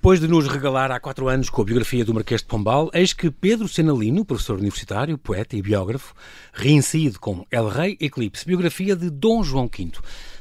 Depois de nos regalar há 4 anos com a biografia do Marquês de Pombal, eis que Pedro Senalino, professor universitário, poeta e biógrafo, reincide com El Rei Eclipse, biografia de Dom João V.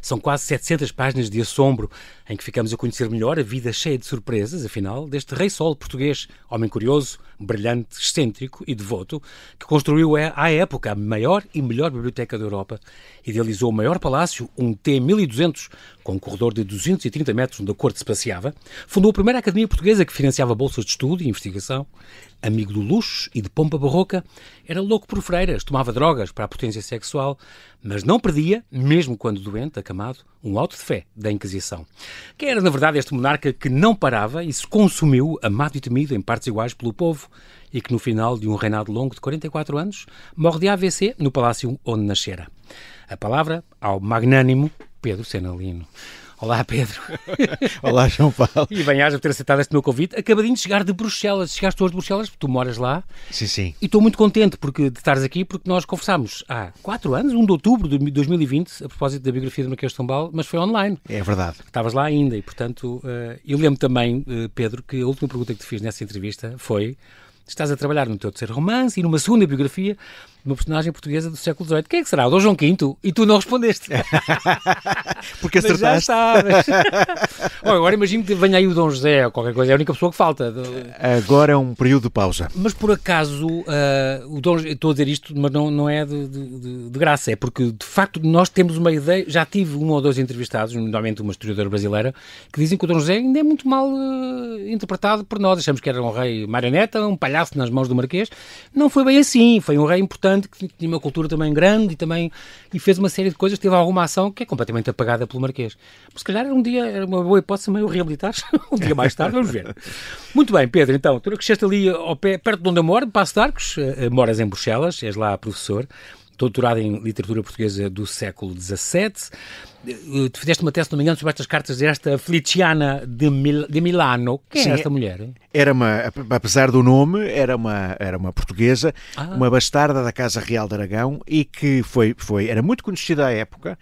São quase 700 páginas de assombro em que ficamos a conhecer melhor a vida cheia de surpresas, afinal, deste rei sol português, homem curioso, brilhante, excêntrico e devoto, que construiu à época a maior e melhor biblioteca da Europa, idealizou o maior palácio, um T1200, com um corredor de 230 metros onde a corte se passeava, fundou a primeira academia portuguesa que financiava bolsas de estudo e investigação, amigo do luxo e de pompa barroca, era louco por freiras, tomava drogas para a potência sexual, mas não perdia, mesmo quando doente, acamado, um auto de fé da Inquisição. Quem era, na verdade, este monarca que não parava e se consumiu, amado e temido em partes iguais pelo povo, e que no final de um reinado longo de 44 anos, morre de AVC no palácio onde nascera. A palavra ao magnânimo Pedro Senalino. Olá, Pedro. Olá, João Paulo. E bem-aja por ter aceitado este meu convite. Acabadinho de chegar de Bruxelas. Chegaste hoje de Bruxelas, porque tu moras lá. Sim, sim. E estou muito contente de estares aqui, porque nós conversámos há 4 anos, 1 de outubro de 2020, a propósito da biografia do Marquês de Pombal, mas foi online. É verdade. Estavas lá ainda e, portanto, eu lembro também, Pedro, que a última pergunta que te fiz nessa entrevista foi: estás a trabalhar no teu terceiro romance e numa segunda biografia de uma personagem portuguesa do século XVIII. Quem é que será? O Dom João V? E tu não respondeste. Porque acertaste. Já sabes. Agora imagino que venha aí o Dom José ou qualquer coisa. É a única pessoa que falta. Agora é um período de pausa. Mas por acaso, o Dom, estou a dizer isto, mas não é de graça. É porque, de facto, nós temos uma ideia. Já tive 1 ou 2 entrevistados, normalmente uma historiadora brasileira, que dizem que o Dom José ainda é muito mal interpretado por nós. Achamos que era um rei marioneta, um palhaço nas mãos do Marquês. Não foi bem assim. Foi um rei importante, que tinha uma cultura também grande e fez uma série de coisas, teve alguma ação que é completamente apagada pelo Marquês. Mas se calhar era uma boa hipótese também o reabilitar um dia mais tarde, vamos ver. Muito bem, Pedro, então, tu cresceste ali ao pé, perto de onde eu moro, Paço de Arcos, moras em Bruxelas, és lá professor, doutorado em literatura portuguesa do século XVII. Tu fizeste uma tese, não me engano, sobre estas cartas desta Feliciana de Milano. Quem era esta mulher? Era apesar do nome, era uma portuguesa, uma bastarda da Casa Real de Aragão e que era muito conhecida à época.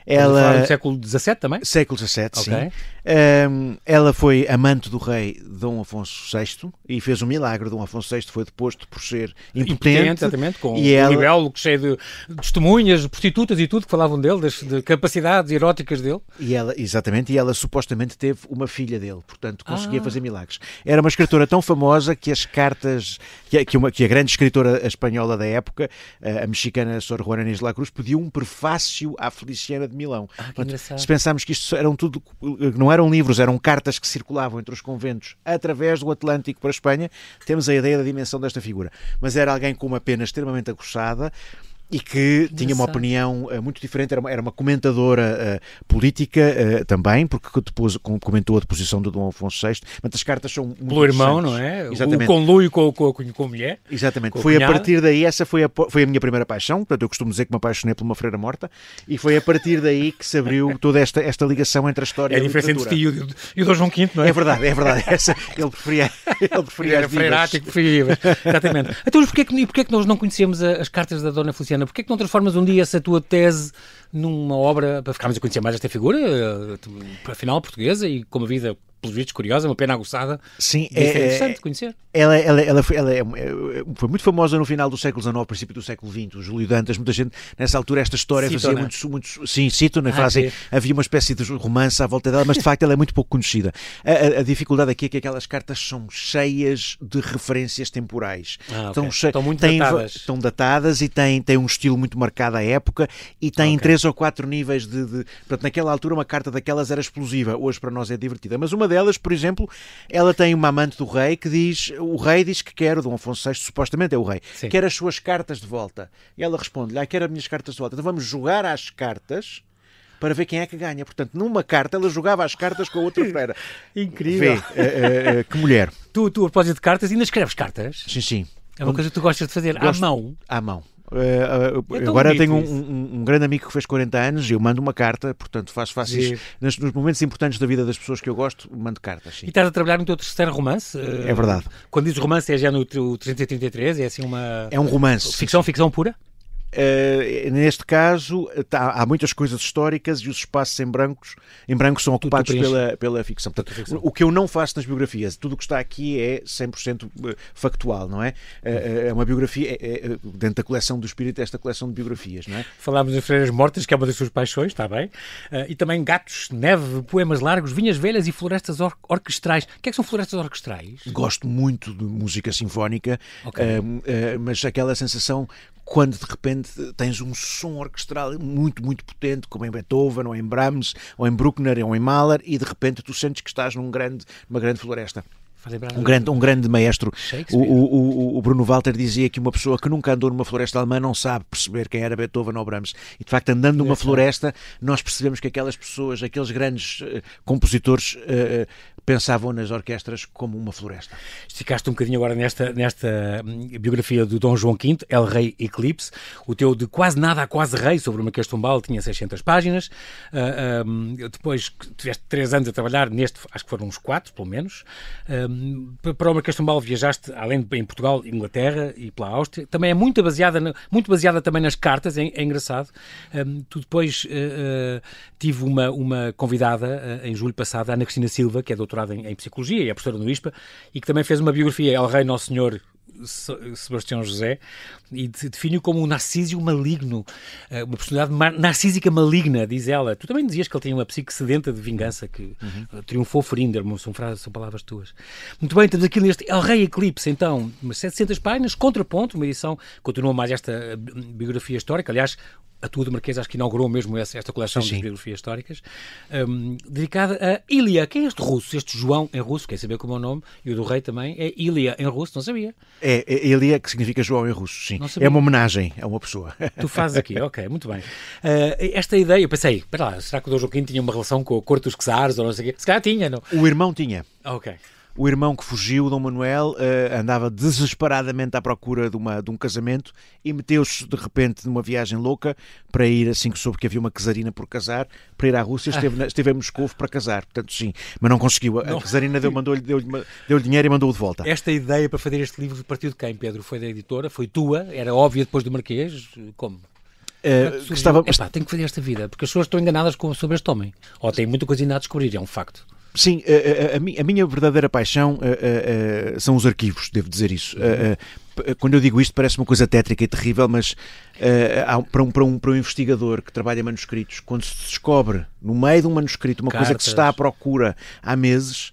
Ela no século XVII também? Século XVII, okay. Sim. Ela foi amante do rei Dom Afonso VI e fez um milagre. Dom Afonso VI foi deposto por ser impotente. Exatamente, com um libelo cheio de testemunhas, de prostitutas e tudo que falavam dele, de capacidades eróticas dele. E ela supostamente teve uma filha dele, portanto conseguia fazer milagres. Era uma escritora tão famosa que as cartas, que a grande escritora espanhola da época, a mexicana Sor Juana Inés de la Cruz, pediu um prefácio à Feliciana de Milão. Se pensarmos que isto não eram livros, eram cartas que circulavam entre os conventos através do Atlântico para a Espanha, temos a ideia da dimensão desta figura. Mas era alguém com uma pena extremamente aguçada e que tinha uma opinião muito diferente, era uma comentadora política também, porque depois comentou a deposição do Dom Afonso VI, mas as cartas são muito pelo irmão, não é? Exatamente. O conluio com a mulher. Exatamente. Foi a partir daí, essa foi a minha primeira paixão, portanto eu costumo dizer que me apaixonei por uma freira morta, e foi a partir daí que se abriu toda esta ligação entre a história e a literatura. É a diferença entre ti e o Dom João V, não é? É verdade. ele preferia as freiráticas, preferia. Exatamente. Então, mas porquê que nós não conhecemos as cartas da Dona Feliciana? Porquê que não transformas um dia essa tua tese numa obra para ficarmos a conhecer mais esta figura, afinal portuguesa e com uma vida, pelos vistos, curiosa, uma pena aguçada? Sim, é interessante conhecer. Ela foi muito famosa no final do século XIX, princípio do século XX. O Júlio Dantas, muita gente nessa altura, esta história fazia muito. Sim, cito na frase. Havia uma espécie de romance à volta dela, mas de facto ela é muito pouco conhecida. A dificuldade aqui é que aquelas cartas são cheias de referências temporais. Estão muito datadas. Estão datadas e têm um estilo muito marcado à época e têm 3 ou 4 níveis de. Portanto, naquela altura uma carta daquelas era explosiva. Hoje para nós é divertida. Mas uma delas, por exemplo, ela tem uma amante do rei que diz. O rei diz que quer, o Dom Afonso VI supostamente é o rei, Sim. quer as suas cartas de volta. E ela responde-lhe, quer as minhas cartas de volta. Então vamos jogar às cartas para ver quem é que ganha. Portanto, numa carta, ela jogava as cartas com a outra freira. Incrível. Que mulher. Tu, a propósito de cartas, ainda escreves cartas? Sim. É uma coisa que tu gostas de fazer à mão? À mão. Agora tenho um grande amigo que fez 40 anos e eu mando uma carta, portanto faço isso. Nos momentos importantes da vida das pessoas que eu gosto, mando cartas. Sim. E estás a trabalhar no teu terceiro romance? É verdade. Quando dizes romance, é já no 333? É assim uma... É um romance. Ficção pura? neste caso há muitas coisas históricas e os espaços em branco são ocupados pela ficção. Portanto, o que eu não faço nas biografias, tudo o que está aqui é 100% factual, não é? É uma biografia, dentro da coleção do Espírito, esta coleção de biografias, não é? Falámos em Freiras Mortas, que é uma das suas paixões, está bem? E também gatos, neve, poemas largos, vinhas velhas e florestas orquestrais. O que é que são florestas orquestrais? Gosto muito de música sinfónica, mas aquela sensação quando de repente tens um som orquestral muito, muito potente, como em Beethoven, ou em Brahms, ou em Bruckner, ou em Mahler, e de repente tu sentes que estás numa grande floresta. Um grande maestro. O Bruno Walter dizia que uma pessoa que nunca andou numa floresta alemã não sabe perceber quem era Beethoven ou Brahms. E de facto, andando numa floresta, nós percebemos que aquelas pessoas, aqueles grandes compositores, pensavam nas orquestras como uma floresta. Esticaste um bocadinho agora nesta biografia do Dom João V, El Rei Eclipse. O teu de quase nada a quase rei sobre o Marquês de Pombal tinha 600 páginas. Depois tiveste 3 anos a trabalhar neste, acho que foram uns 4, pelo menos. Para o Marquês de Pombal viajaste, além de em Portugal, Inglaterra e pela Áustria. Também é muito baseada também nas cartas, é engraçado. Tu depois tive uma convidada em julho passado, a Ana Cristina Silva, que é doutorada em Psicologia e é professora no ISPA, e que também fez uma biografia, El Rei Nosso Senhor Sebastião José, e define-o como um narcísio maligno, uma personalidade narcísica maligna, diz ela. Tu também dizias que ele tinha uma psique sedenta de vingança que triunfou ferindo, são palavras tuas. Muito bem, estamos aqui neste El Rei Eclipse, então, umas 700 páginas, contraponto, uma edição, continua mais esta biografia histórica, aliás, a tua do Marquês acho que inaugurou mesmo esta coleção de biografias históricas, dedicada a Ilia. Quem é este russo? Este João em russo, quer saber como é o nome, e o do rei também, é Ilia em russo, não sabia. É Ilia, que significa João em russo, sim. É uma homenagem a uma pessoa. Tu fazes aqui, ok, muito bem. Esta ideia, eu pensei, espera lá, será que o Dom João V tinha uma relação com a corte dos czares, ou não sei o quê? Se calhar tinha, não? O irmão tinha. Ok. O irmão que fugiu, Dom Manuel, andava desesperadamente à procura de um casamento e meteu-se de repente numa viagem louca para ir, assim que soube que havia uma czarina por casar, para ir à Rússia, esteve em Moscou para casar, portanto sim, mas não conseguiu. A czarina deu-lhe dinheiro e mandou-o de volta. Esta ideia para fazer este livro partiu de quem, Pedro? Foi da editora? Foi tua? Era óbvia depois do Marquês? Como? Tenho que fazer esta vida, porque as pessoas estão enganadas sobre este homem. Ou têm muita coisa ainda a descobrir, é um facto. Sim, a minha verdadeira paixão são os arquivos, devo dizer isso. Quando eu digo isto parece uma coisa tétrica e terrível, mas para um investigador que trabalha manuscritos, quando se descobre no meio de um manuscrito uma coisa que se está à procura há meses,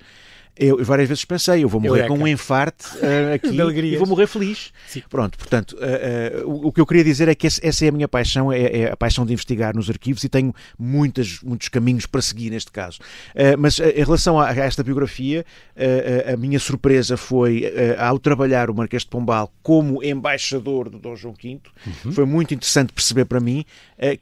eu várias vezes pensei, eu vou morrer com um infarte aqui e vou morrer feliz. Sim. Pronto, portanto, o que eu queria dizer é que essa é a minha paixão, é a paixão de investigar nos arquivos, e tenho muitos caminhos para seguir neste caso. Mas em relação a esta biografia, a minha surpresa foi, ao trabalhar o Marquês de Pombal como embaixador do Dom João V, foi muito interessante perceber para mim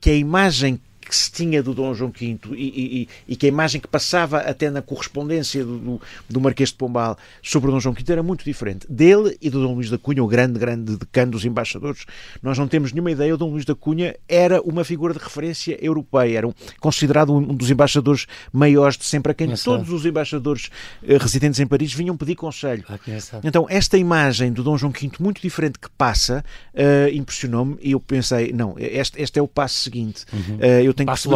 que a imagem que se tinha do Dom João V e que a imagem que passava até na correspondência do Marquês de Pombal sobre o Dom João V era muito diferente. Dele e do Dom Luís da Cunha, o grande decano dos embaixadores, nós não temos nenhuma ideia. O Dom Luís da Cunha era uma figura de referência europeia, era considerado um dos embaixadores maiores de sempre, a quem todos os embaixadores residentes em Paris vinham pedir conselho. Então, esta imagem do Dom João V muito diferente que passa, impressionou-me, e eu pensei, não, este é o passo seguinte. Eu tenho que perceber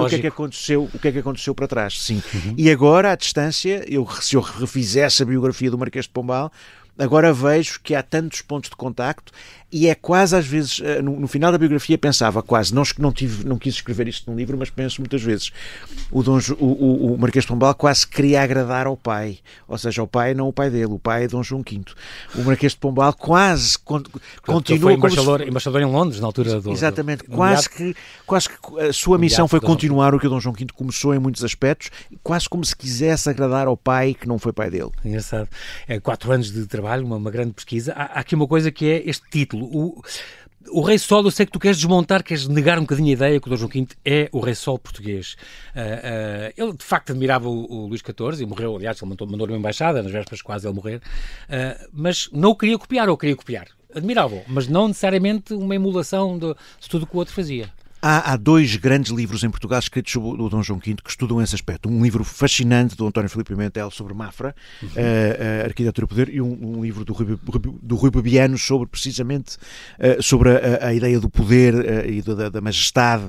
o que é que aconteceu para trás, sim. E agora, à distância, se eu refizesse a biografia do Marquês de Pombal, agora vejo que há tantos pontos de contacto, e é quase às vezes, no final da biografia pensava quase, não quis escrever isto num livro, mas penso muitas vezes, o Marquês de Pombal quase queria agradar ao pai, ou seja, ao pai, não o pai dele, o pai é Dom João V. O Marquês de Pombal quase continua como embaixador em Londres, na altura do... Exatamente, quase que a sua missão foi continuar o que o Dom João V começou em muitos aspectos, quase como se quisesse agradar ao pai que não foi pai dele. Engraçado. 4 anos de trabalho, uma grande pesquisa. Há aqui uma coisa que é este título. O Rei Sol, eu sei que tu queres desmontar, queres negar um bocadinho a ideia que o Dom João V é o Rei Sol português. Ele, de facto, admirava o Luís XIV e morreu, aliás, ele mandou-lhe uma embaixada, nas vésperas quase ele morrer, mas não o queria copiar, ou queria copiar. Admirava-o, mas não necessariamente uma emulação de tudo o que o outro fazia. Há dois grandes livros em Portugal escritos sobre o Dom João V que estudam esse aspecto. Um livro fascinante do António Filipe Pimentel sobre Mafra, a Arquitetura do Poder, e um livro do Rui Bebiano sobre, precisamente, sobre a ideia do poder e da majestade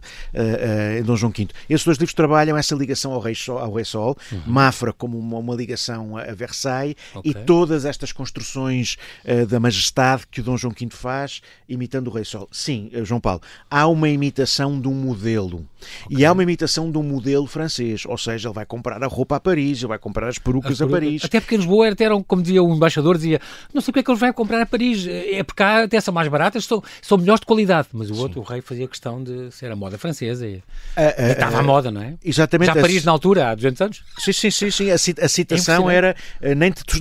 em Dom João V. Esses dois livros trabalham essa ligação ao Rei Sol, Mafra como uma ligação a Versailles, e todas estas construções da majestade que o Dom João V faz, imitando o Rei Sol. Sim, João Paulo, há uma imitação de um modelo. E há uma imitação de um modelo francês, ou seja, ele vai comprar a roupa a Paris, ele vai comprar as perucas a Paris. Até porque em Lisboa eram, como dizia o embaixador, dizia, não sei porque é que eles vão comprar a Paris, é porque cá até são mais baratas, são melhores de qualidade, mas o rei fazia questão de ser a moda francesa e estava à moda, não é? Exatamente. Já Paris na altura, há 200 anos? Sim. A citação era,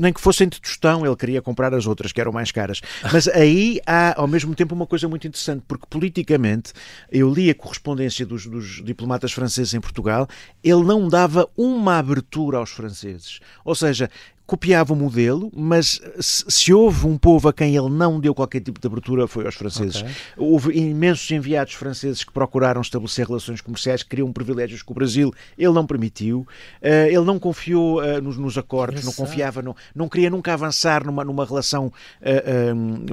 nem que fossem de tostão, ele queria comprar as outras, que eram mais caras. Mas aí há, ao mesmo tempo, uma coisa muito interessante, porque politicamente, eu li a correspondência dos diplomatas franceses em Portugal, ele não dava uma abertura aos franceses. Ou seja, copiava o modelo, mas se houve um povo a quem ele não deu qualquer tipo de abertura, foi aos franceses. Houve imensos enviados franceses que procuraram estabelecer relações comerciais, que queriam privilégios com o Brasil, ele não permitiu, ele não confiou nos acordos, não confiava, não queria nunca avançar numa relação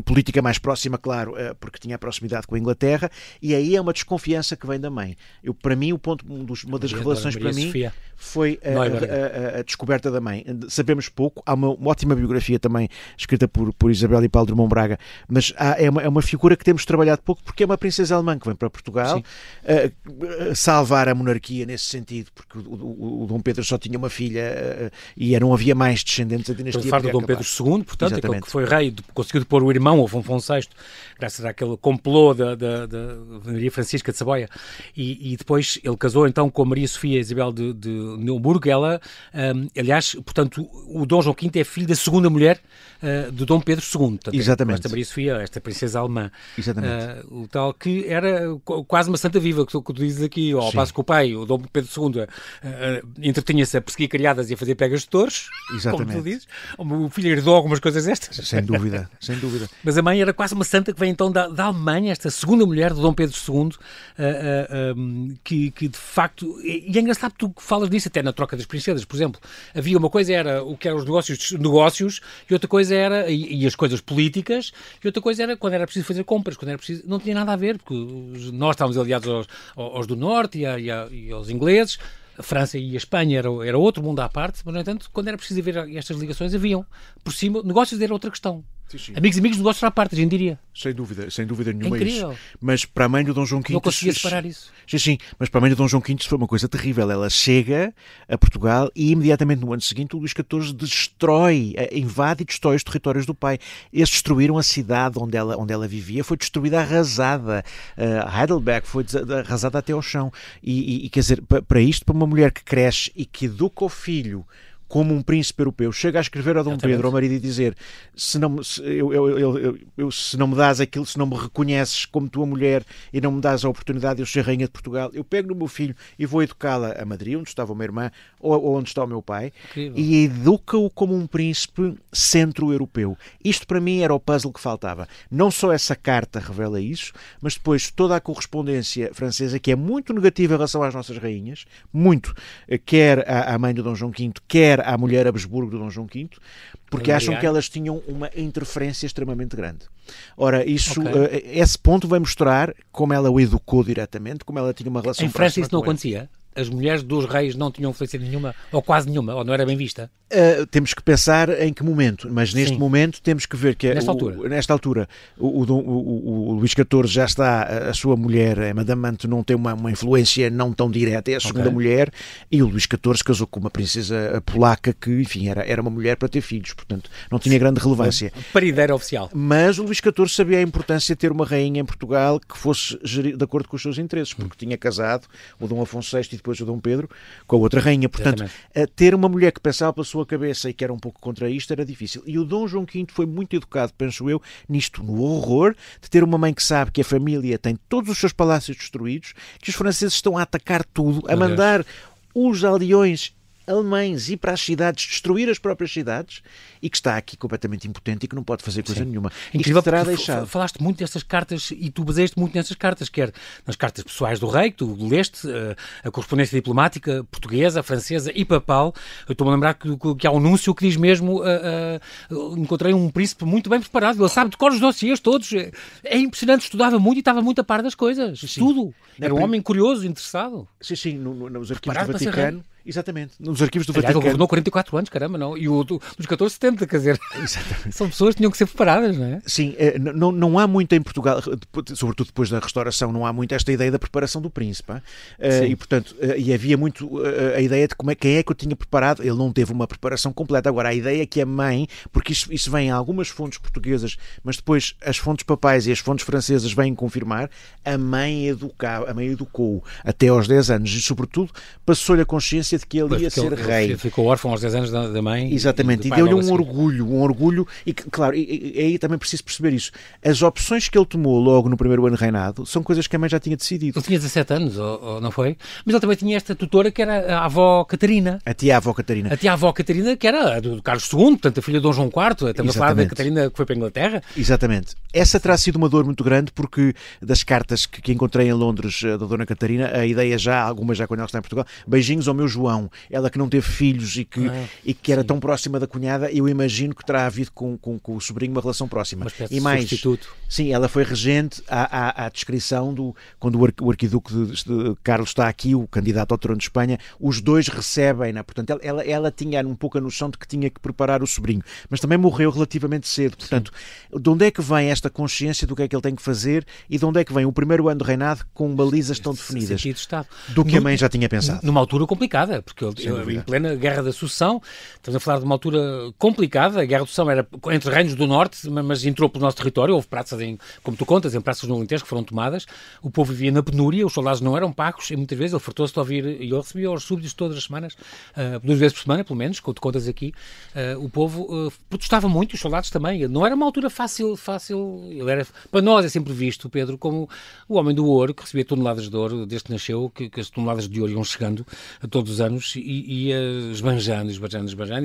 política mais próxima, claro, porque tinha a proximidade com a Inglaterra, e aí é uma desconfiança que vem da mãe. Para mim, uma das revelações para mim foi a descoberta da mãe. Sabemos pouco. Há uma ótima biografia também escrita por Isabel e Paulo Drummond Braga, mas é uma figura que temos trabalhado pouco, porque é uma princesa alemã que vem para Portugal salvar a monarquia nesse sentido, porque o Dom Pedro só tinha uma filha e não havia mais descendentes, a dinastia. Estou a falar do Dom Pedro II, portanto, aquele que foi rei, conseguiu pôr o irmão, o Afonso VI, graças àquele complô da Maria Francisca de Saboia, e depois ele casou então com a Maria Sofia Isabel de Neumburgo. Ela, aliás, portanto, o Dom João V é filho da segunda mulher do Dom Pedro II. Portanto, exatamente. Esta Maria Sofia, esta princesa alemã. Exatamente. O tal que era quase uma santa viva, que tu dizes aqui, ao passo que o pai, o Dom Pedro II, entretinha-se a perseguir criadas e a fazer pegas de touros, como tu dizes. O filho herdou algumas coisas estas. Sem dúvida, sem dúvida. Mas a mãe era quase uma santa que vem então da Alemanha, esta segunda mulher do Dom Pedro II, que de facto... E é engraçado que tu falas disso até na troca das princesas, por exemplo. Havia uma coisa, era o que eram os negócios, e outra coisa era, e as coisas políticas, e outra coisa era quando era preciso fazer compras, quando era preciso, não tinha nada a ver, porque nós estávamos aliados aos do Norte e aos ingleses. A França e a Espanha era outro mundo à parte, mas, no entanto, quando era preciso haver estas ligações, haviam. Por cima, negócios era outra questão. Sim. Amigos, negócios à parte, a gente diria. Sem dúvida nenhuma. É incrível. Isso. Mas para a mãe do Dom João V... Não conseguia separar isso. Sim, mas para a mãe do Dom João V isso foi uma coisa terrível. Ela chega a Portugal e imediatamente no ano seguinte o Luís XIV destrói, invade e destrói os territórios do pai. Eles destruíram a cidade onde ela vivia, foi destruída, arrasada. Heidelberg foi arrasada até ao chão. E quer dizer, para uma mulher que cresce e que educa o filho como um príncipe europeu, chega a escrever ao Dom Pedro, ao marido, e dizer: se não me dás aquilo, se não me reconheces como tua mulher e não me dás a oportunidade de eu ser rainha de Portugal, eu pego no meu filho e vou educá-la a Madrid, onde estava uma irmã, ou onde está o meu pai. Incrível. E educa-o como um príncipe centro-europeu. Isto para mim era o puzzle que faltava. Não só essa carta revela isso, mas depois toda a correspondência francesa, que é muito negativa em relação às nossas rainhas, muito, quer à mãe do Dom João V, quer à mulher Habsburgo do Dom João V, porque acham que elas tinham uma interferência extremamente grande. Ora, esse ponto vai mostrar como ela o educou diretamente, como ela tinha uma relação próxima. Em França isso não acontecia? As mulheres dos reis não tinham influência nenhuma, ou quase nenhuma, ou não era bem vista? Temos que pensar em que momento, mas neste momento temos que ver que nesta altura o Luís XIV já está, a sua mulher, a Madame Manto, não tem uma influência não tão direta, é a segunda mulher, e o Luís XIV casou com uma princesa polaca que, enfim, era uma mulher para ter filhos, portanto não tinha grande relevância. Parideira oficial. Mas o Luís XIV sabia a importância de ter uma rainha em Portugal que fosse gerir de acordo com os seus interesses, porque tinha casado o Dom Afonso VI e depois o Dom Pedro com a outra rainha, portanto ter uma mulher que pensava pela sua cabeça e que era um pouco contra isto era difícil. E o Dom João V foi muito educado, penso eu, nisto, no horror de ter uma mãe que sabe que a família tem todos os seus palácios destruídos, que os franceses estão a atacar tudo, a mandar os aldeões alemães, ir para as cidades, destruir as próprias cidades, e que está aqui completamente impotente e que não pode fazer coisa nenhuma. Incrível, terá porque deixado. falaste muito destas cartas e tu baseaste muito nessas cartas, quer nas cartas pessoais do rei, que tu leste, a correspondência diplomática portuguesa, francesa e papal. Eu estou-me a lembrar que há um anúncio que diz mesmo encontrei um príncipe muito bem preparado, ele sabe de cor os dossiês todos. É impressionante, estudava muito e estava muito a par das coisas. Tudo. Era um homem curioso, interessado. Sim, nos arquivos Preparado do Vaticano. Exatamente, nos arquivos do Aliás, Vaticano. ele governou 44 anos, caramba, não? E o dos 14, 70, quer dizer, são pessoas que tinham que ser preparadas, não é? Sim, não há muito em Portugal, sobretudo depois da restauração, não há muito esta ideia da preparação do príncipe. E, portanto, e havia muito a ideia de quem é que eu tinha preparado. Ele não teve uma preparação completa. Agora, a ideia é que a mãe, porque isso vem em algumas fontes portuguesas, mas depois as fontes papais e as fontes francesas vêm confirmar, a mãe educou-o até aos 10 anos e, sobretudo, passou-lhe a consciência de que ele ia ser rei. Ele ficou órfão aos 10 anos da mãe. Exatamente, e deu-lhe um orgulho, e claro, e aí também preciso perceber isso. As opções que ele tomou logo no primeiro ano de reinado são coisas que a mãe já tinha decidido. Ele tinha 17 anos, ou não foi? Mas ele também tinha esta tutora que era a avó Catarina. A tia-avó Catarina. A tia-avó Catarina, que era a do Carlos II, portanto a filha de Dom João IV, estamos a falar da Catarina que foi para a Inglaterra. Exatamente. Essa terá sido uma dor muito grande, porque das cartas que encontrei em Londres da Dona Catarina, a ideia algumas já quando ela está em Portugal, beijinhos ao meu João, ela que não teve filhos e que era tão próxima da cunhada, eu imagino que terá havido com o sobrinho uma relação próxima. E mais, substituto. Sim, ela foi regente à descrição quando o arquiduque de Carlos está aqui, o candidato ao trono de Espanha, os dois recebem-na. Portanto, ela tinha um pouco a noção de que tinha que preparar o sobrinho, mas também morreu relativamente cedo. Portanto, de onde é que vem esta consciência do que é que ele tem que fazer e de onde é que vem o primeiro ano de reinado com balizas tão definidas do que a mãe já tinha pensado? Numa altura complicada, porque ele em plena Guerra da Sucessão, estamos a falar de uma altura complicada. A Guerra da Sucessão era entre reinos do Norte, mas entrou pelo nosso território. Houve praças, como tu contas, em praças no Alentejo que foram tomadas. O povo vivia na penúria, os soldados não eram pagos e muitas vezes ele fartou-se de ouvir, e eu recebia os súbditos todas as semanas, 2 vezes por semana, pelo menos, como tu contas aqui. O povo protestava muito, os soldados também. Não era uma altura fácil. Ele era, para nós é sempre visto, Pedro, como o homem do ouro, que recebia toneladas de ouro desde que nasceu, que as toneladas de ouro iam chegando a todos os anos e ia esbanjando,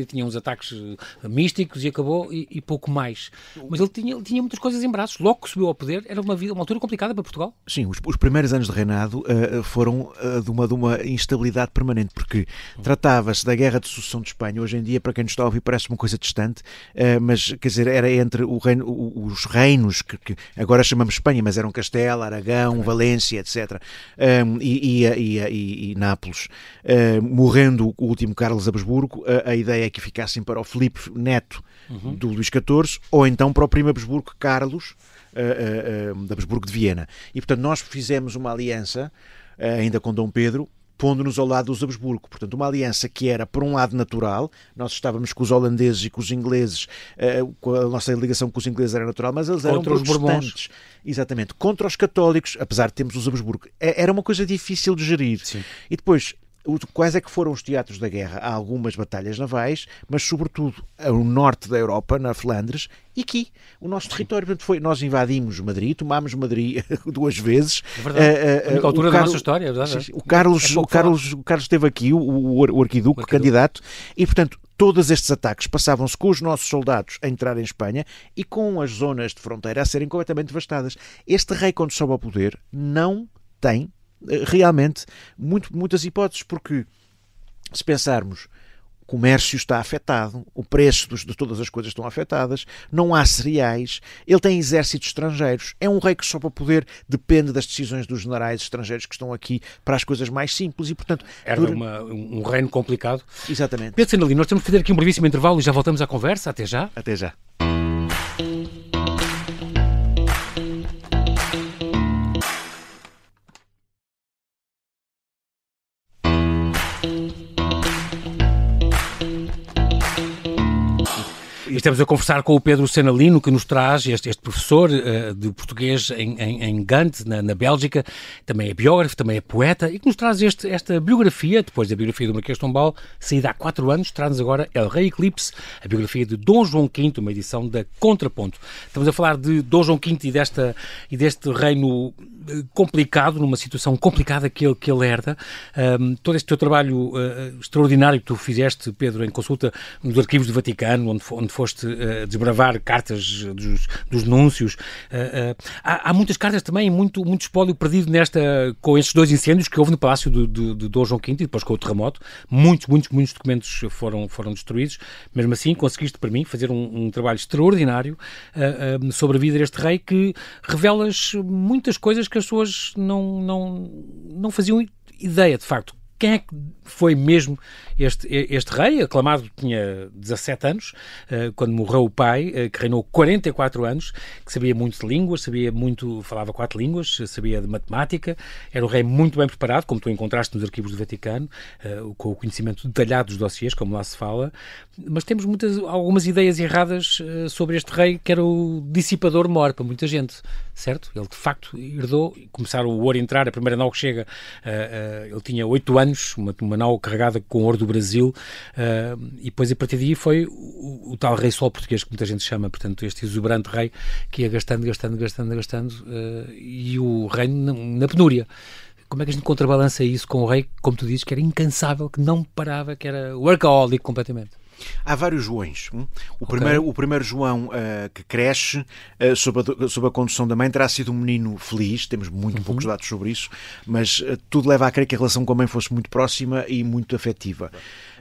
e tinha uns ataques místicos e acabou e pouco mais. Mas ele tinha muitas coisas em braços. Logo que subiu ao poder, era uma altura complicada para Portugal. Sim, os primeiros anos de reinado foram de uma instabilidade permanente, porque tratava-se da Guerra de Sucessão de Espanha. Hoje em dia, para quem nos está a ouvir, parece uma coisa distante, mas, quer dizer, era entre os reinos que agora chamamos Espanha, mas eram Castela, Aragão, Valência, etc. E Nápoles. Morrendo o último Carlos Habsburgo, a ideia é que ficassem para o Filipe Neto do Luís XIV, ou então para o primo Habsburgo Carlos de Habsburgo de Viena. E, portanto, nós fizemos uma aliança, ainda com Dom Pedro, pondo-nos ao lado dos Habsburgo. Portanto, uma aliança que era, por um lado, natural. Nós estávamos com os holandeses e com os ingleses, a nossa ligação com os ingleses era natural, mas eles eram protestantes. Exatamente. Contra os católicos, apesar de termos os Habsburgo. Era uma coisa difícil de gerir. Sim. E depois, quais é que foram os teatros da guerra? Há algumas batalhas navais, mas sobretudo o norte da Europa, na Flandres, e aqui, o nosso território. Portanto, nós invadimos Madrid, tomámos Madrid 2 vezes. É verdade. A única altura da nossa história, é verdade. Sim, o Carlos esteve aqui, o arquiduque, candidato, e portanto todos estes ataques passavam-se com os nossos soldados a entrar em Espanha e com as zonas de fronteira a serem completamente devastadas. Este rei, quando sobe ao poder, não tem realmente muitas hipóteses, porque se pensarmos, o comércio está afetado, o preço de todas as coisas estão afetadas, não há cereais, ele tem exércitos estrangeiros, é um rei que sobe ao poder, depende das decisões dos generais estrangeiros que estão aqui para as coisas mais simples e, portanto... Era um reino complicado. Exatamente. Pedro Senalino, nós temos que fazer aqui um brevíssimo intervalo e já voltamos à conversa. Até já. Até já. Estamos a conversar com o Pedro Senalino, que nos traz este professor de português em Gand, na Bélgica, também é biógrafo, também é poeta, e que nos traz esta biografia, depois da biografia do Marquês de Pombal, saída há 4 anos, traz-nos agora El Rei Eclipse, a biografia de Dom João V, uma edição da Contraponto. Estamos a falar de Dom João V e deste reino complicado, numa situação complicada que ele herda. Todo este teu trabalho extraordinário que tu fizeste, Pedro, em consulta nos arquivos do Vaticano, onde foste desbravar cartas dos núncios. Há muitas cartas também, muito espólio perdido com estes 2 incêndios que houve no Palácio de Dom João V e depois com o terremoto. Muitos documentos foram destruídos. Mesmo assim, conseguiste, para mim, fazer um trabalho extraordinário sobre a vida deste rei, que revelas muitas coisas que as pessoas não faziam ideia, de facto. Quem é que foi mesmo este rei? Aclamado, tinha 17 anos, quando morreu o pai, que reinou 44 anos, que sabia muito de línguas, falava 4 línguas, sabia de matemática, era um rei muito bem preparado, como tu encontraste nos arquivos do Vaticano, com o conhecimento detalhado dos dossiês, como lá se fala, mas temos algumas ideias erradas sobre este rei, que era o dissipador mor para muita gente, certo? Ele, de facto, herdou, começaram o ouro a entrar, a primeira nau que chega, ele tinha 8 anos, uma nau carregada com ouro do Brasil, e depois a partir daí foi o tal rei sol português que muita gente chama, portanto este exuberante rei que ia gastando e o reino na penúria. Como é que a gente contrabalança isso com o rei, como tu dizes, que era incansável, que não parava, que era workaholic completamente? Há vários Joões. O primeiro João que cresce sob a condução da mãe terá sido um menino feliz, temos muito poucos dados sobre isso, mas tudo leva a crer que a relação com a mãe fosse muito próxima e muito afetiva.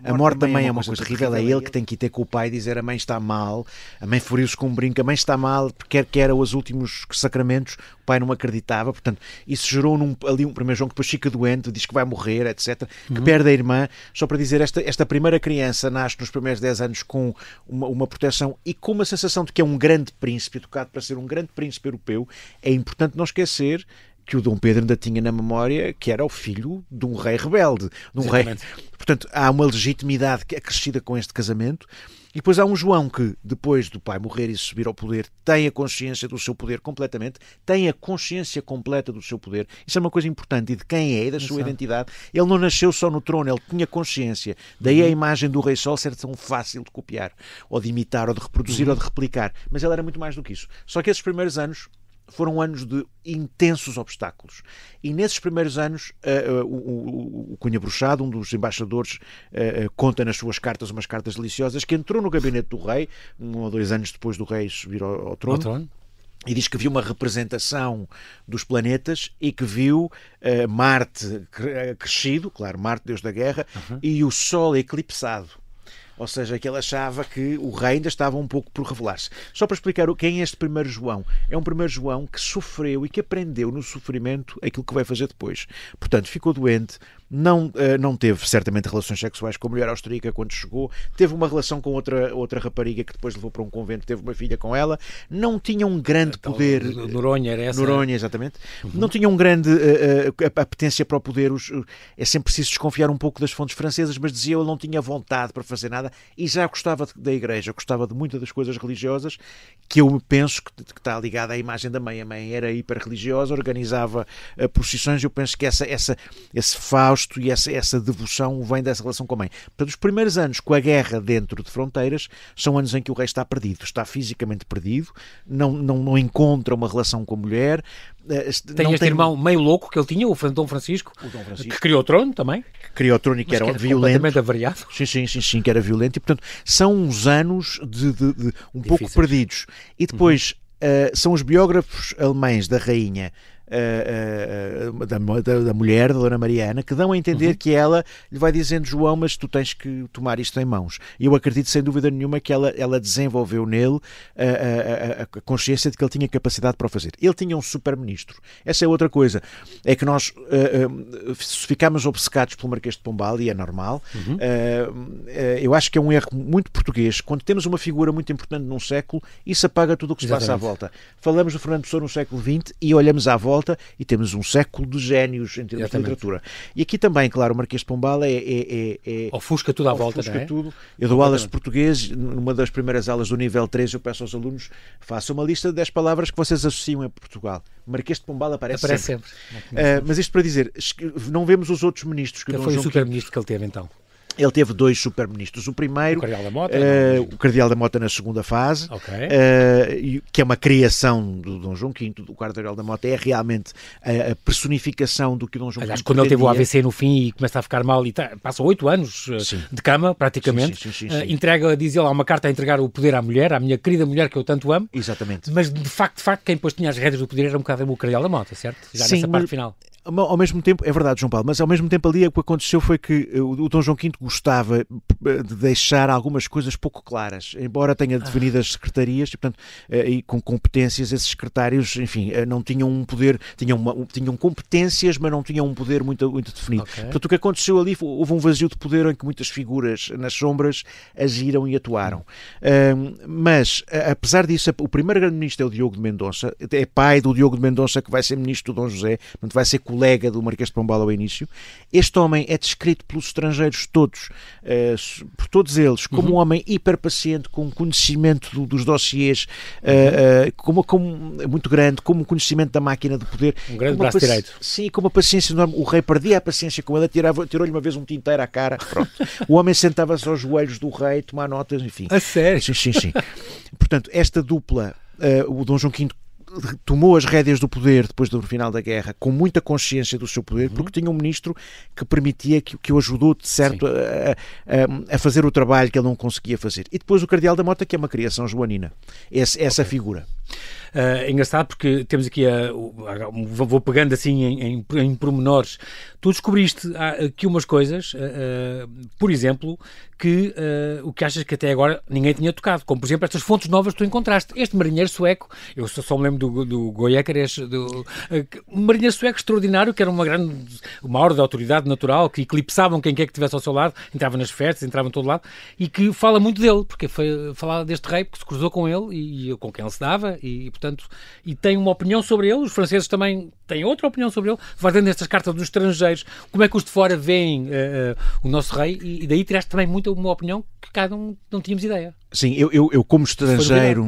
A morte da mãe é uma coisa terrível, é ele que tem que ir ter com o pai e dizer a mãe está mal, a mãe feriu-se com um brinco, a mãe está mal, porque quer era os últimos sacramentos, o pai não acreditava, portanto, isso gerou ali um primeiro João que depois fica doente, diz que vai morrer, etc., que perde a irmã, só para dizer, esta primeira criança nasce nos primeiros 10 anos com uma proteção e com uma sensação de que é um grande príncipe, educado para ser um grande príncipe europeu. É importante não esquecer que o Dom Pedro ainda tinha na memória que era o filho de um rei rebelde, de um rei. Portanto, há uma legitimidade acrescida com este casamento. E depois há um João que, depois do pai morrer e subir ao poder, tem a consciência do seu poder completamente, tem a consciência completa do seu poder. Isso é uma coisa importante, e de quem é e da sua identidade. Ele não nasceu só no trono, ele tinha consciência. Daí a imagem do Rei Sol ser tão fácil de copiar, ou de imitar, ou de reproduzir, ou de replicar. Mas ele era muito mais do que isso. Só que esses primeiros anos foram anos de intensos obstáculos. E nesses primeiros anos, o Cunha Bruxado, um dos embaixadores, conta nas suas cartas umas cartas deliciosas, que entrou no gabinete do rei, 1 ou 2 anos depois do rei subir ao trono. E diz que viu uma representação dos planetas e que viu Marte crescido, claro, Marte, deus da guerra, e o Sol eclipsado. Ou seja, que ele achava que o rei ainda estava um pouco por revelar-se. Só para explicar quem é este primeiro João. É um primeiro João que sofreu e que aprendeu no sofrimento aquilo que vai fazer depois. Portanto, ficou doente, não teve certamente relações sexuais com a mulher austríaca quando chegou, teve uma relação com outra rapariga que depois levou para um convento, teve uma filha com ela, não tinha um grande poder. Noronha era essa? Noronha, exatamente. Não tinha um grande apetência para o poder. É sempre preciso desconfiar um pouco das fontes francesas, mas dizia ele não tinha vontade para fazer nada e já gostava da igreja, gostava de muitas das coisas religiosas, que eu penso que está ligada à imagem da mãe. A mãe era hiper religiosa, organizava procissões, e eu penso que esse Fausto e essa devoção vem dessa relação com a mãe. Portanto, os primeiros anos com a guerra dentro de fronteiras são anos em que o rei está perdido, está fisicamente perdido, não encontra uma relação com a mulher. Tem este irmão meio louco que ele tinha, o Dom Francisco, que criou o trono também. Criou o trono e que era violento. Completamente avariado. Sim, que era violento. E, portanto, são uns anos de um pouco perdidos. E depois são os biógrafos alemães da rainha, da mulher, da Dona Mariana, que dão a entender que ela lhe vai dizendo: João, mas tu tens que tomar isto em mãos. E eu acredito sem dúvida nenhuma que ela desenvolveu nele a consciência de que ele tinha capacidade para o fazer. Ele tinha um super-ministro. Essa é outra coisa. É que nós ficámos obcecados pelo Marquês de Pombal, e é normal. Eu acho que é um erro muito português. Quando temos uma figura muito importante num século, isso apaga tudo o que se passa à volta. Falamos do Fernando Pessoa no século XX e olhamos à volta e temos um século de génios em termos de literatura. E aqui também, claro, o Marquês de Pombal ofusca tudo à volta, ofusca não é? Tudo. Eu dou aulas de português, numa das primeiras aulas do nível 3 eu peço aos alunos: façam uma lista de 10 palavras que vocês associam a Portugal. Marquês de Pombal aparece sempre. Mas isto para dizer, não vemos os outros ministros. Que foi o super-ministro que ele teve então? Ele teve 2 super-ministros. O primeiro, o Cardeal da Mota, o Cardeal da Mota na segunda fase, que é uma criação do Dom João V. O Cardeal da Mota é realmente a personificação do que o Dom João V Aliás, quando ele teve o AVC no fim e começa a ficar mal, e passa 8 anos de cama, praticamente, sim. entrega, diz ele, há uma carta a entregar o poder à mulher, à minha querida mulher que eu tanto amo. Exatamente. Mas, de facto, quem depois tinha as rédeas do poder era um bocado o Cardeal da Mota, certo? Já nessa parte final. Ao mesmo tempo, é verdade, João Paulo, mas ao mesmo tempo ali o que aconteceu foi que o Dom João V gostava de deixar algumas coisas pouco claras, embora tenha definido as secretarias, e, portanto, e com competências, esses secretários, enfim, não tinham um poder, tinham competências, mas não tinham um poder muito definido. Portanto, o que aconteceu ali, houve um vazio de poder em que muitas figuras nas sombras agiram e atuaram. Mas, apesar disso, o primeiro grande ministro é o Diogo de Mendonça, é pai do Diogo de Mendonça, que vai ser ministro do Dom José, portanto, vai ser colega do Marquês de Pombal ao início. Este homem é descrito pelos estrangeiros todos, por todos eles, como um homem hiperpaciente, com conhecimento dos dossiês, muito grande, como conhecimento da máquina de poder. Um grande braço direito. Sim, com uma paciência enorme. O rei perdia a paciência com ele, tirou-lhe uma vez um tinteiro à cara. Pronto. O homem sentava-se aos joelhos do rei, tomar notas, enfim. A sério? Sim. Portanto, esta dupla, o Dom João V tomou as rédeas do poder depois do final da guerra com muita consciência do seu poder, porque tinha um ministro que permitia, que o ajudou de certo a fazer o trabalho que ele não conseguia fazer. E depois o Cardeal da Mota, que é uma criação joanina, essa figura. É engraçado porque temos aqui vou pegando assim em pormenores. Tu descobriste aqui umas coisas, por exemplo, que o que achas que até agora ninguém tinha tocado, como por exemplo estas fontes novas que tu encontraste. Este marinheiro sueco, eu só me lembro do Goiécares, um marinheiro sueco extraordinário, que era uma ordem de autoridade natural, que eclipsavam quem quer que estivesse ao seu lado, entrava nas festas, entrava em todo lado, e que fala muito dele, porque foi falar deste rei, porque se cruzou com ele e com quem ele se dava, e portanto, e tem uma opinião sobre ele. Os franceses também têm outra opinião sobre ele. Vai dando estas cartas dos estrangeiros, como é que os de fora veem o nosso rei, e daí tiraste também muito uma opinião que cada um não tínhamos ideia. Sim, eu como estrangeiro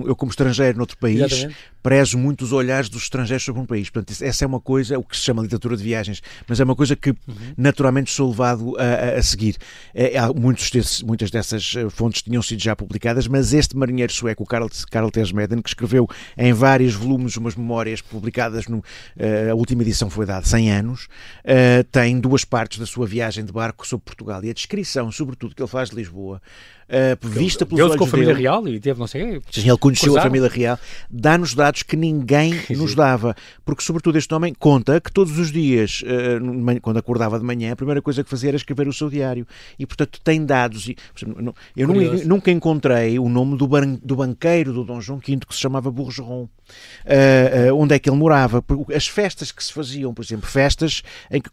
noutro país, exatamente, prezo muito os olhares dos estrangeiros sobre um país. Portanto, essa é uma coisa, o que se chama literatura de viagens, mas é uma coisa que naturalmente sou levado a seguir. Muitas dessas fontes tinham sido já publicadas, mas este marinheiro sueco, o Karl Tersmeden, que escreveu em vários volumes umas memórias publicadas, a última edição foi dada 100 anos, tem 2 partes da sua viagem de barco sobre Portugal, e a descrição, sobretudo, que ele faz de Lisboa, vista pelos olhos com a família dele, real e teve não sei. Sim, ele conheceu a família real, dá-nos dados que ninguém nos dava, porque sobretudo este homem conta que todos os dias, quando acordava de manhã, a primeira coisa que fazia era escrever o seu diário, e portanto tem dados. Eu nunca encontrei o nome do banqueiro do Dom João V, que se chamava Bourgeron, onde é que ele morava. As festas que se faziam, por exemplo, festas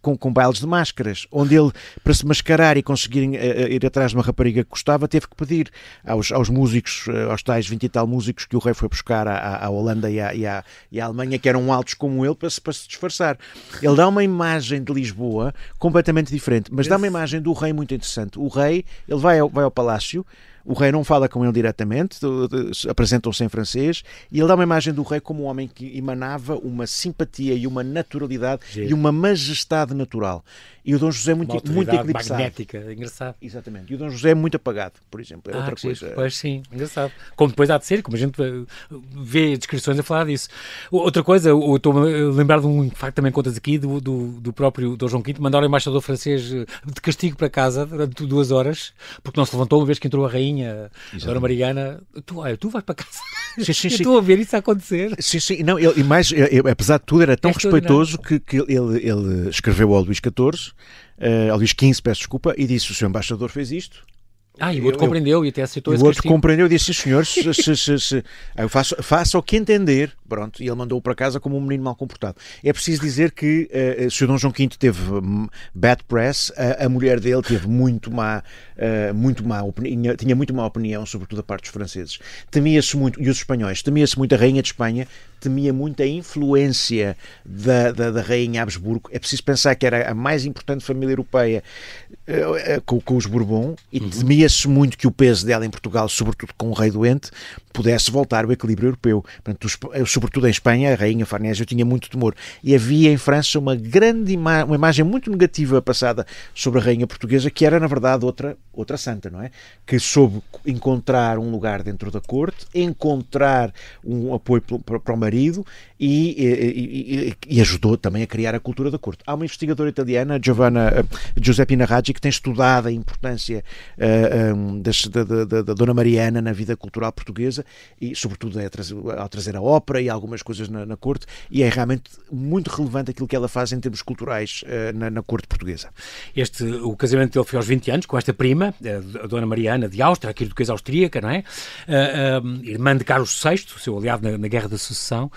com bailes de máscaras, onde ele, para se mascarar e conseguir ir atrás de uma rapariga que gostava, teve que pedir aos músicos, aos tais 20 e tal músicos que o rei foi buscar à Holanda e à Alemanha, que eram altos como ele, para se disfarçar. Ele dá uma imagem de Lisboa completamente diferente, mas dá uma imagem do rei muito interessante. O rei, ele vai ao palácio, o rei não fala com ele diretamente, apresentam-se em francês, e ele dá uma imagem do rei como um homem que emanava uma simpatia e uma naturalidade e uma majestade natural. E o Dom José muito eclipsado. Magnética, engraçado. Exatamente. E o Dom José é muito apagado, por exemplo. É outra coisa. Pois sim, engraçado. Como depois há de ser, como a gente vê descrições a falar disso. Outra coisa, eu estou a lembrar de um facto que também contas aqui, do próprio Dom João V, mandar o embaixador francês de castigo para casa durante 2 horas, porque não se levantou uma vez que entrou a rainha, a Dona Mariana. Tu vais para casa. Sim. Estou a ver isso a acontecer. Sim. Não, apesar de tudo, era tão respeitoso que ele escreveu ao Luís XIV, ao Luís XV, peço desculpa, e disse: o seu embaixador fez isto. E o outro compreendeu e até aceitou esse castigo. O outro compreendeu e disse: sim, senhor, eu faço o que entender. Pronto, e ele mandou-o para casa como um menino mal comportado. É preciso dizer que se o Dom João V teve bad press, a mulher dele teve muito má opinião, tinha muito má opinião, sobretudo da parte dos franceses. Temia-se muito, e os espanhóis, temia-se muito a rainha de Espanha, temia muito a influência da rainha Habsburgo. É preciso pensar que era a mais importante família europeia com os Bourbon, e temia-se muito que o peso dela em Portugal, sobretudo com o rei doente, pudesse voltar ao equilíbrio europeu. Portanto, sobretudo em Espanha, a rainha Farnésio tinha muito temor. E havia em França uma imagem muito negativa passada sobre a rainha portuguesa, que era, na verdade, outra santa, não é? Que soube encontrar um lugar dentro da corte, encontrar um apoio para o marido e ajudou também a criar a cultura da corte. Há uma investigadora italiana, Giuseppina Raggi, que tem estudado a importância da Dona Mariana na vida cultural portuguesa e, sobretudo, ao trazer a ópera e algumas coisas na corte, e é realmente muito relevante aquilo que ela faz em termos culturais na corte portuguesa. O casamento dele foi aos 20 anos, com esta prima, a Dona Mariana de Áustria, arquiduquesa austríaca, não é? Irmã de Carlos VI, seu aliado na Guerra da Sucessão.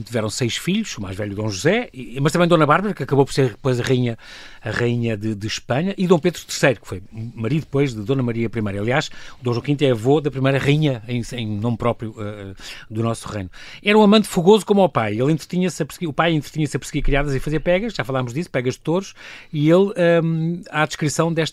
Tiveram 6 filhos, o mais velho Dom José, mas também Dona Bárbara, que acabou por ser depois a rainha de Espanha, e Dom Pedro III, que foi marido depois de Dona Maria I. Aliás, o Dom João V é avô da primeira rainha em nome próprio do nosso reino. Era um amante fogoso como o pai. O pai entretinha-se a perseguir criadas e fazer pegas, já falámos disso, pegas de touros, e ele, há a descrição das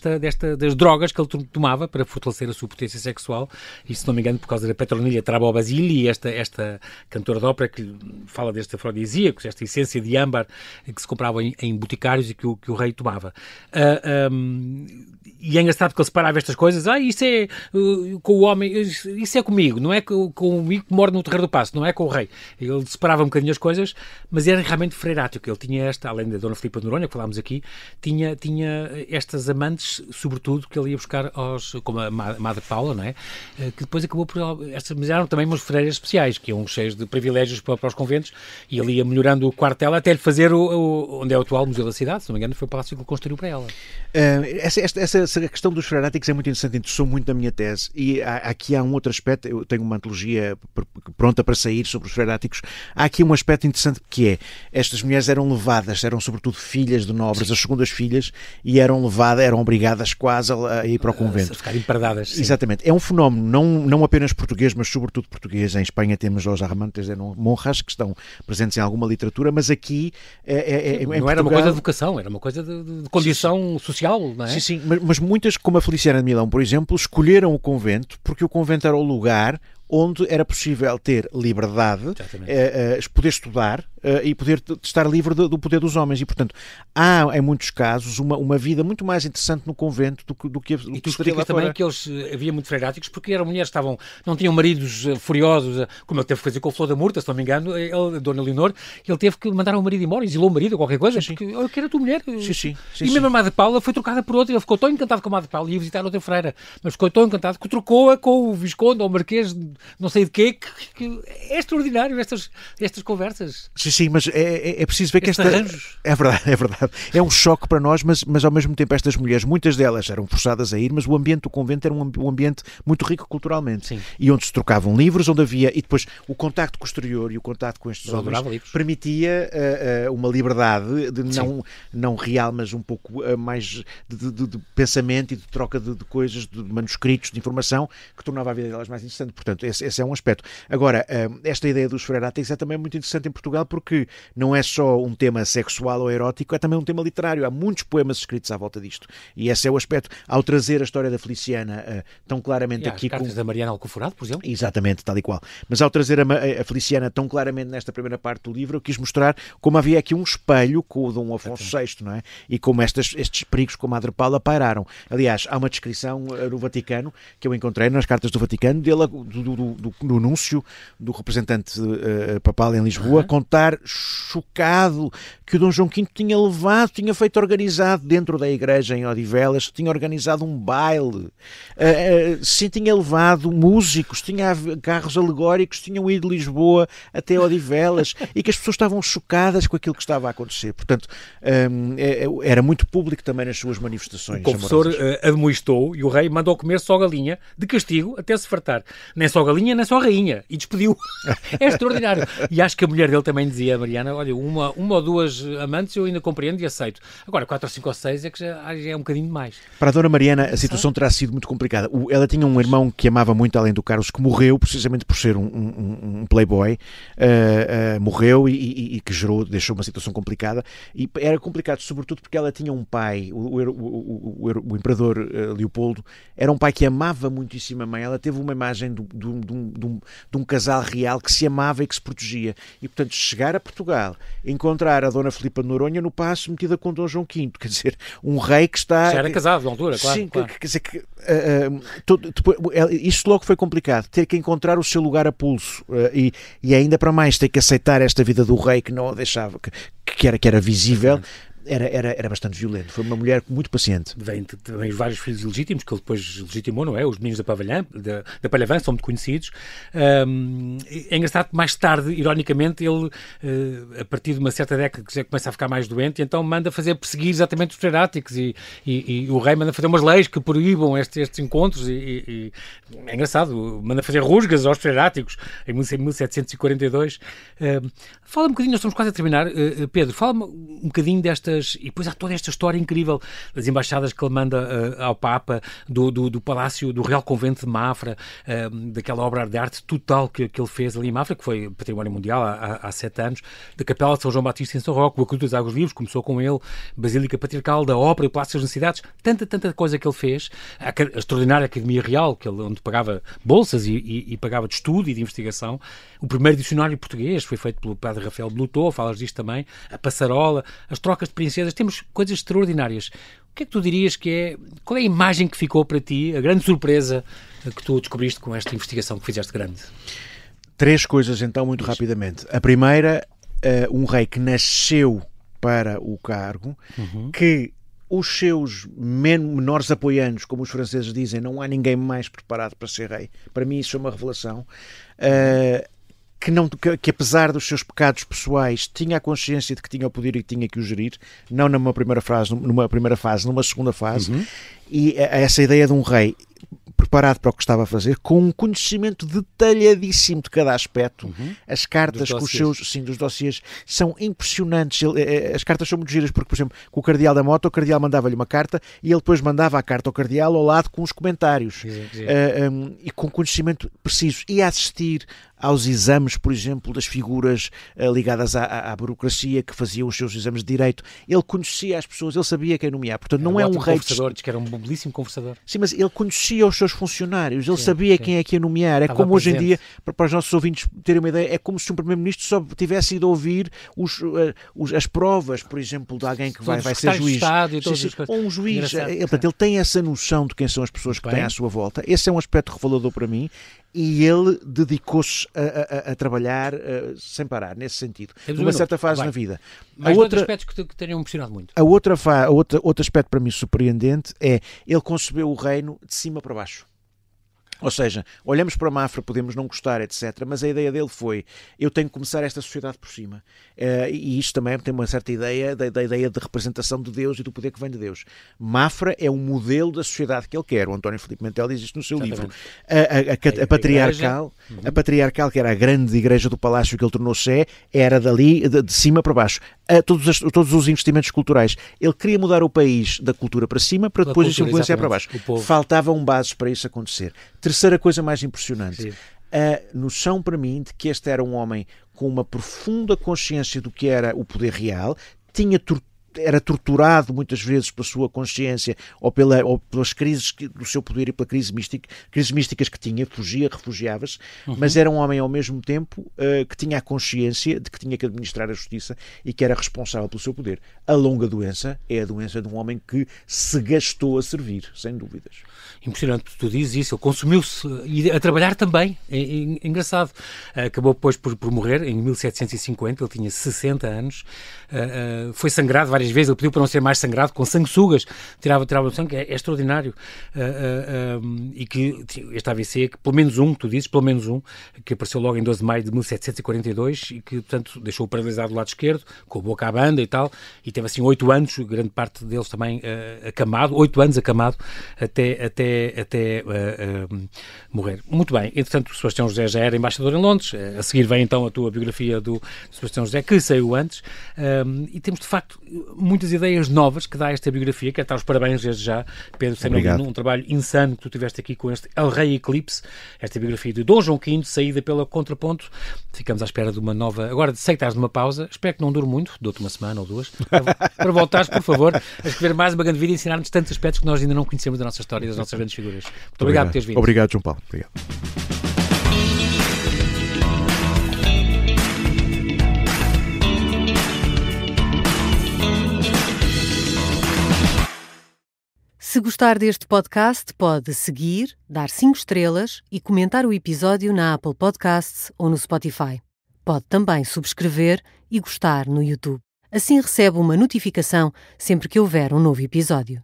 drogas que ele tomava para fortalecer a sua potência sexual, e se não me engano por causa da Petronilha Trabó Basili, esta cantora de ópera que fala deste afrodisíaco, esta essência de âmbar que se comprava em boticários e que o rei tomava. E é engraçado que ele separava estas coisas. Isso é com o homem, isso é comigo, não é com o amigo que mora no Terreiro do Paço, não é com o rei. Ele separava um bocadinho as coisas, mas era realmente freirático. Ele tinha além da Dona Filipa de Noronha, que falámos aqui, tinha estas amantes, sobretudo, que ele ia buscar como a Madre Paula, não é? Que depois acabou por... Mas eram também umas freiras especiais, que iam cheios de privilégios para os conventos, e ele ia melhorando o quartel até lhe fazer onde é o atual Museu da Cidade, se não me engano, foi o palácio que ele construiu para ela. Essa questão dos freiráticos é muito interessante, interessou muito na minha tese, e aqui há um outro aspecto. Eu tenho uma antologia pronta para sair sobre os freiráticos. Há aqui um aspecto interessante, que é, estas mulheres eram levadas, eram sobretudo filhas de nobres, as segundas filhas, e eram obrigadas quase a ir para o convento. A ficar empardadas. Sim. Exatamente. É um fenómeno não apenas português, mas sobretudo português. Em Espanha temos os arramantes de monjas, que estão presentes em alguma literatura, mas aqui não era uma coisa de vocação, era uma coisa de condição social, não é? Sim, mas muitas, como a Feliciana de Milão, por exemplo, escolheram o convento porque o convento era o lugar onde era possível ter liberdade, poder estudar e poder estar livre do poder dos homens. E, portanto, há, em muitos casos, uma vida muito mais interessante no convento do que e tu explicas também que havia muito freiráticos porque eram mulheres que não tinham maridos furiosos, como ele teve que fazer com o Flor da Murta, se não me engano, a Dona Leonor, ele teve que mandar o marido embora, exilou o marido ou qualquer coisa, porque eu quero a tua mulher. Sim, e mesmo a Madre Paula foi trocada por outra, ele ficou tão encantado com a Madre Paula e ia visitar outra freira, mas ficou tão encantado que trocou-a com o Visconde ou o Marquês não sei de quê, que é extraordinário estas conversas. Sim, mas é preciso ver que arranjos. É verdade. É um choque para nós, mas ao mesmo tempo estas mulheres, muitas delas eram forçadas a ir, mas o ambiente do convento era um ambiente muito rico culturalmente. Sim. E onde se trocavam livros, onde havia, e depois o contacto com o exterior e o contacto com estes homens permitia uma liberdade não real, mas um pouco mais de pensamento e de troca de coisas, de manuscritos, de informação, que tornava a vida delas mais interessante. Portanto, esse é um aspecto. Agora, esta ideia dos freiráticos é também muito interessante em Portugal, porque não é só um tema sexual ou erótico, é também um tema literário. Há muitos poemas escritos à volta disto. E esse é o aspecto. Ao trazer a história da Feliciana tão claramente aqui... As cartas da Mariana Alcoforado, por exemplo. Exatamente, tal e qual. Mas ao trazer a Feliciana tão claramente nesta primeira parte do livro, eu quis mostrar como havia aqui um espelho com o Dom Afonso VI, não é? E como estes perigos com a Madre Paula pairaram. Aliás, há uma descrição no Vaticano, que eu encontrei nas cartas do Vaticano, dele, do anúncio do representante papal em Lisboa, contar chocado que o Dom João V tinha feito organizado dentro da igreja em Odivelas, tinha organizado um baile, tinha levado músicos, tinha carros alegóricos, tinham ido de Lisboa até Odivelas e que as pessoas estavam chocadas com aquilo que estava a acontecer. Portanto, era muito público também nas suas manifestações. O confessor admoestou e o rei mandou comer só galinha, de castigo, até se fartar. Nem só galinha, nem só rainha. E despediu. É extraordinário. E acho que a mulher dele também dizia a Mariana, olha, uma ou duas amantes eu ainda compreendo e aceito. Agora, 4 ou 5 ou 6 é que já é um bocadinho demais. Para a Dona Mariana, a situação terá sido muito complicada. Ela tinha um irmão que amava muito, além do Carlos, que morreu precisamente por ser um playboy. Morreu e que deixou uma situação complicada. E era complicado, sobretudo porque ela tinha um pai, o imperador Leopoldo, era um pai que amava muitíssimo a mãe. Ela teve uma imagem de um casal real que se amava e que se protegia. E, portanto, chegar a Portugal, encontrar a Dona Filipa de Noronha no paço metida com Dom João V, quer dizer, um rei que está... Já era casado na altura, claro. Sim, claro. Quer dizer que isso logo foi complicado, ter que encontrar o seu lugar a pulso e ainda para mais ter que aceitar esta vida do rei que não a deixava, que era visível. Era bastante violento. Foi uma mulher muito paciente. Vem os vários filhos ilegítimos, que ele depois legitimou, não é? Os meninos da Palhavã, são muito conhecidos. É engraçado que mais tarde, ironicamente, ele, a partir de uma certa década, já começa a ficar mais doente, e então manda perseguir exatamente os freráticos e o rei manda fazer umas leis que proíbam estes encontros e é engraçado, manda fazer rusgas aos freráticos em 1742. Fala um bocadinho, nós estamos quase a terminar, Pedro, fala-me um bocadinho destas, e depois há toda esta história incrível das embaixadas que ele manda ao Papa, do Palácio, do Real Convento de Mafra, daquela obra de arte total que ele fez ali em Mafra, que foi Património Mundial há 7 anos, da Capela de São João Batista em São Roque, o Aqueduto dos Águas Vivas, começou com ele, Basílica Patriarcal, da Ópera e o Palácio das Necessidades, tanta coisa que ele fez, a extraordinária Academia Real, onde pagava bolsas e pagava de estudo e de investigação, o primeiro dicionário português foi feito pelo padre Rafael Blutou, falas disto também, a passarola, as trocas de princesas, temos coisas extraordinárias. O que é que tu dirias qual é a imagem que ficou para ti, a grande surpresa que tu descobriste com esta investigação que fizeste grande? 3 coisas então, muito rapidamente. A primeira, um rei que nasceu para o cargo, que os seus menores apoiantes, como os franceses dizem, não há ninguém mais preparado para ser rei. Para mim isso é uma revelação. Que apesar dos seus pecados pessoais tinha a consciência de que tinha o poder e tinha que o gerir, não numa primeira fase, numa segunda fase, e essa ideia de um rei preparado para o que estava a fazer, com um conhecimento detalhadíssimo de cada aspecto. As cartas com os seus, dos dossiês são impressionantes. As cartas são muito giras, porque, por exemplo, com o Cardeal da Mota, o Cardeal mandava-lhe uma carta e ele depois mandava a carta ao Cardeal ao lado com os comentários. E com conhecimento preciso. E a assistir aos exames, por exemplo, das figuras ligadas à burocracia que faziam os seus exames de direito. Ele conhecia as pessoas, ele sabia quem nomear. Portanto, não é um rei... conversador, diz que era um belíssimo conversador. Sim, mas ele conhecia os seus funcionários, ele sabia quem é que ia nomear. É como hoje em dia, para os nossos ouvintes terem uma ideia, é como se um primeiro-ministro só tivesse ido ouvir as provas, por exemplo, de alguém que vai ser juiz. Ou um juiz. Portanto, ele tem essa noção de quem são as pessoas que têm à sua volta. Esse é um aspecto revelador para mim. E ele dedicou-se a trabalhar sem parar, nesse sentido. Numa certa fase na vida. Mas outros aspectos que tenham impressionado muito. Outro aspecto para mim surpreendente é ele concebeu o reino de cima para baixo. Ou seja, olhamos para Mafra, podemos não gostar, etc., mas a ideia dele foi, eu tenho que começar esta sociedade por cima. E isto também tem uma certa ideia da ideia de representação de Deus e do poder que vem de Deus. Mafra é um modelo da sociedade que ele quer. O António Filipe Mentel diz isto no seu livro. A patriarcal, que era a grande igreja do palácio que ele tornou-se, era dali, de cima para baixo. Todos os investimentos culturais. Ele queria mudar o país da cultura para cima, para depois isso influenciar para baixo. Faltavam bases para isso acontecer. Terceira coisa mais impressionante, a noção para mim de que este era um homem com uma profunda consciência do que era o poder real, era torturado muitas vezes pela sua consciência ou pelas crises do seu poder e pela crises místicas que tinha, refugiava-se, mas era um homem ao mesmo tempo que tinha a consciência de que tinha que administrar a justiça e que era responsável pelo seu poder. A longa doença é a doença de um homem que se gastou a servir, sem dúvidas. Impressionante, tu dizes isso, ele consumiu-se a trabalhar também, é engraçado. Acabou depois por morrer em 1750, ele tinha 60 anos, foi sangrado várias várias vezes, ele pediu para não ser mais sangrado, com sanguessugas, tirava o sangue, é extraordinário. E que este AVC, que pelo menos um, tu dizes, pelo menos um, que apareceu logo em 12 de maio de 1742 e que, portanto, deixou-o paralisado do lado esquerdo, com a boca à banda e tal, e teve assim 8 anos, grande parte deles também acamado, 8 anos acamado, até morrer. Muito bem, entretanto o Sebastião José já era embaixador em Londres, a seguir vem então a tua biografia do Sebastião José, que saiu antes, e temos de facto muitas ideias novas que dá esta biografia. Quero dar os parabéns desde já, Pedro Senalino, um trabalho insano que tu tiveste aqui com este El Rei Eclipse, esta biografia de Dom João V, saída pela Contraponto. Ficamos à espera de uma nova, agora sei que estás numa pausa, espero que não dure muito, dou-te uma semana ou duas, para voltares, por favor, a escrever mais uma grande vida e ensinar-nos tantos aspectos que nós ainda não conhecemos da nossa história e das nossas grandes figuras. Muito obrigado por teres vindo. Obrigado, João Paulo. Obrigado. Se gostar deste podcast, pode seguir, dar 5 estrelas e comentar o episódio na Apple Podcasts ou no Spotify. Pode também subscrever e gostar no YouTube. Assim recebe uma notificação sempre que houver um novo episódio.